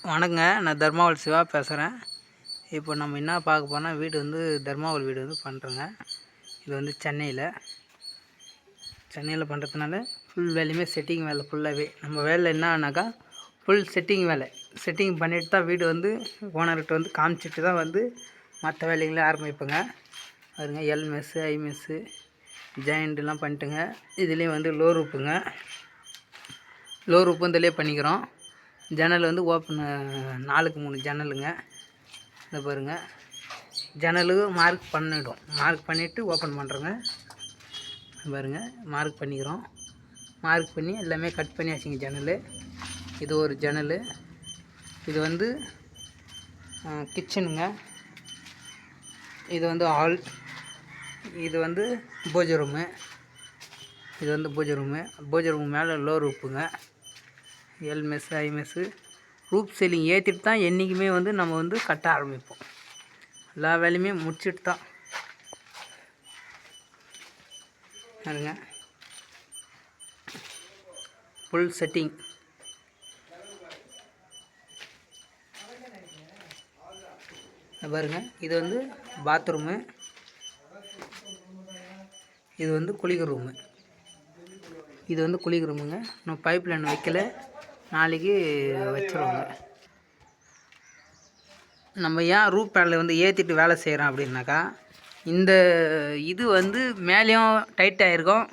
வணக்கங்க, நான் தர்மாவல் சிவா பேசுகிறேன். இப்போ நம்ம என்ன பார்க்க போனால் வீடு வந்து தர்மாவல் வீடு வந்து பண்ணுறோங்க. இது வந்து சென்னையில் பண்ணுறதுனால ஃபுல் வேலையுமே செட்டிங் வேலை ஃபுல்லாகவே. நம்ம வேலை என்னன்னாக்கா ஃபுல் செட்டிங் வேலை. செட்டிங் பண்ணிவிட்டு தான் வீடு வந்து ஓனர்கிட்ட வந்து காமிச்சிட்டு தான் வந்து மற்ற வேலைகளை ஆரம்பிப்பேங்க. அதுங்க எல் மெஸ்ஸு ஐ மெஸ்ஸு ஜாயிண்ட்லாம் பண்ணிட்டுங்க. இதுலேயும் வந்து லோ ரூப்புங்க. லோ ரூப்பும் இதிலே பண்ணிக்கிறோம். ஜன்னல் வந்து ஓப்பன் 4க்கு 3 ஜன்னலுங்க. இதை பாருங்கள், ஜன்னலுக்கு மார்க் பண்ணிவிடும். மார்க் பண்ணிவிட்டு ஓப்பன் பண்ணுறோங்க. பாருங்கள், மார்க் பண்ணிக்கிறோம். மார்க் பண்ணி எல்லாமே கட் பண்ணியாச்சுங்க ஜன்னல். இது ஒரு ஜன்னல். இது வந்து கிச்சனுங்க. இது வந்து ஹால். இது வந்து பூஜை ரூமு. இது வந்து பூஜை ரூமு மேலே லோ ரூப்புங்க. எல் மெஸ்ஸு ஐ மெஸ்ஸு ரூப் சீலிங் ஏற்றிட்டு தான் என்றைக்குமே வந்து நம்ம வந்து கட்ட ஆரம்பிப்போம். எல்லா வேலையுமே முடிச்சுட்டு தான் பாருங்க. Full setting. பாருங்க, இது வந்து பாத்ரூமு. இது வந்து குளிக்கிற ரூமு. இது வந்து குளிக்கிற ரூமுங்க. இன்னும் பைப் லைன் வைக்கல, நாளைக்கு வச்சுருவோங்க. நம்ம ஏன் ரூப் பேனலை வந்து ஏற்றிட்டு வேலை செய்கிறோம் அப்படின்னாக்கா, இந்த இது வந்து மேலேயும் டைட் ஆகிருக்கும்,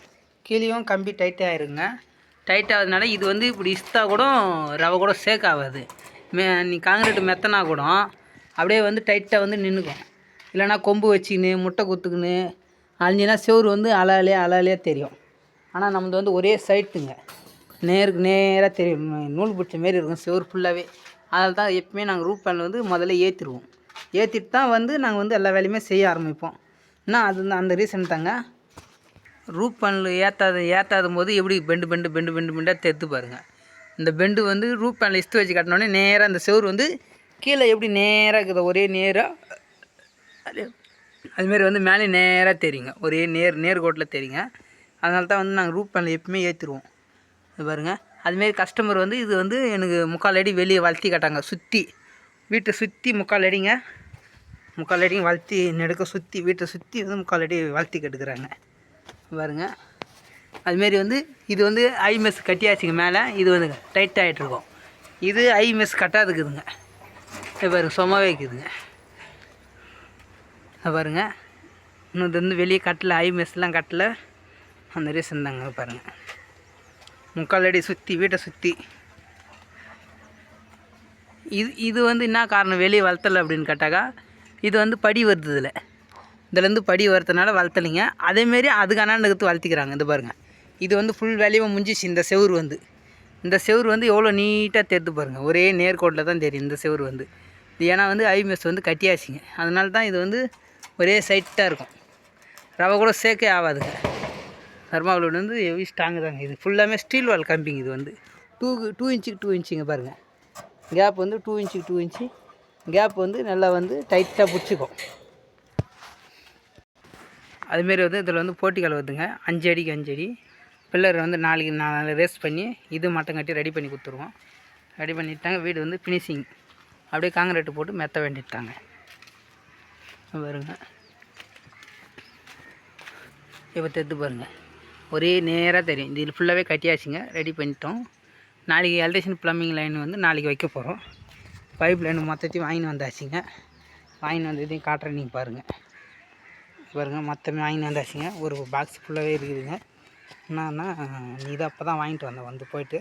கீழேயும் கம்பி டைட் ஆகிருக்குங்க. டைட் ஆகிறதுனால இது வந்து இப்படி இஸ்தா கூட ரவை கூட சேக் ஆகாது. நீ காங்கிரீட் மெத்தனா கூட அப்படியே வந்து டைட்டாக வந்து நின்றுக்கும். இல்லைனா கொம்பு வச்சுக்கின்னு முட்டை குத்துக்குன்னு அழிஞ்சின்னா செவுறு வந்து அலையாக தெரியும். ஆனால் நம்மளது வந்து ஒரே சைட்டுங்க, நேருக்கு நேராக தெரியும். நூல் பிடிச்ச மாரி இருக்கும் செவுறு ஃபுல்லாகவே. அதனால தான் எப்பவுமே நாங்கள் ரூப் பேனல் வந்து முதல்ல ஏற்றிடுவோம். ஏற்றிட்டு தான் வந்து நாங்கள் வந்து எல்லா வேலையுமே செய்ய ஆரம்பிப்போம். அது அந்த ரீசன் தாங்க. ரூப் பேனல் ஏற்றாத போது எப்படி பெண்டாக தெரித்து பாருங்கள். இந்த பெண்டு வந்து ரூப் பேனல் இஸ்து வச்சு கட்டினோடனே நேராக அந்த செவுறு வந்து கீழே எப்படி நேராக இருக்குது, ஒரே நேராக அதுமாரி வந்து மேலே நேராக தெரியுங்க, ஒரே நேர்கோட்டில் தெரியுங்க. அதனால தான் வந்து நாங்கள் ரூப் பேனல் எப்பவுமே ஏற்றிடுவோம். இது பாருங்கள், அதுமாரி கஸ்டமர் வந்து இது வந்து எனக்கு 3/4 அடி வெளியே வளர்த்தி கட்டாங்க. சுற்றி வீட்டை சுற்றி 3/4 அடிங்க, 3/4 அடிங்க வளர்த்தி நெடுக்க சுற்றி வீட்டை சுற்றி வந்து 3/4 அடி வளர்த்தி கட்டுக்கிறாங்க. பாருங்க, அதுமாரி வந்து இது வந்து ஐ மெஸ் கட்டியாச்சுங்க. மேலே இது வந்து டைட் ஆகிட்ருக்கோம். இது ஐ மெஸ் கட்டாதுக்குதுங்க. இது பாருங்க, சும்மாவே இருக்குதுங்க. பாருங்க, இன்னும் இது வந்து வெளியே கட்டலை, ஐ மெஸ்லாம் கட்டலை. அந்த ரீசன் தாங்க. பாருங்கள், 3/4 அடி சுற்றி வீட்டை சுற்றி. இது வந்து என்ன காரணம் வெளியே வளர்த்தலை அப்படின்னு கேட்டாக்கா, இது வந்து படி வருது. இதுலேருந்து படி வரதுனால வளர்த்தலைங்க. அதேமாரி அதுக்கான எடுத்து வளர்த்திக்கிறாங்க. இது பாருங்கள், இது வந்து ஃபுல் வேலையும் முடிஞ்சிச்சு. இந்த செவுறு வந்து எவ்வளோ நீட்டாக தெரிந்து பாருங்கள், ஒரே நேர்கோட்டில் தான் தெரியும் இந்த செவுறு வந்து. ஏன்னா வந்து ஐ மெஸ் வந்து கட்டியாச்சுங்க. அதனால தான் இது வந்து ஒரே சைட்டாக இருக்கும், ரவை கூட சேக்கே ஆகாதுங்க. தர்மாவல் வந்து ஹெவி ஸ்ட்ராங்கு தாங்க. இது ஃபுல்லாமே ஸ்டீல் வால் கம்பிங்க. இது வந்து 2 இன்ச்சுக்கு 2 இன்ச்சுங்க. பாருங்கள், கேப் வந்து 2 இன்ச்சுக்கு 2 இன்ச்சு கேப் வந்து நல்லா வந்து டைட்டாக பிடிச்சிக்கும். அதுமாரி வந்து இதில் வந்து போர்ட்டிகல் வருதுங்க, 5 அடிக்கு 5 அடி. பில்லர் வந்து 4 ரேஸ் பண்ணி இது மட்டும் கட்டி ரெடி பண்ணி கொடுத்துருவோம். ரெடி பண்ணிட்டாங்க. வீடு வந்து ஃபினிஷிங் அப்படியே காங்கிரீட்டு போட்டு மெத்த வேண்டிட்டாங்க. பாருங்க, இப்போ தெரிந்து பாருங்கள், ஒரே நேராக தெரியும். இது ஃபுல்லாகவே கட்டியாச்சுங்க, ரெடி பண்ணிட்டோம். நாளைக்கு எலக்ட்ரிஷியன் ப்ளம்பிங் லைன் வந்து நாளைக்கு வைக்க போகிறோம். பைப் லைன் மொத்தத்தையும் வாங்கின்னு வந்தாச்சுங்க. வாங்கின்னு வந்ததையும் காட்டுறேன், நீங்கள் பாருங்கள். மொத்தமே வாங்கின்னு வந்தாச்சுங்க. ஒரு பாக்ஸ் ஃபுல்லாகவே இருக்குதுங்க. என்னன்னா இது அப்போ தான் வாங்கிட்டு வந்தேன், வந்து போயிட்டு.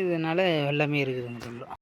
இதனால் எல்லாமே இருக்குதுங்க.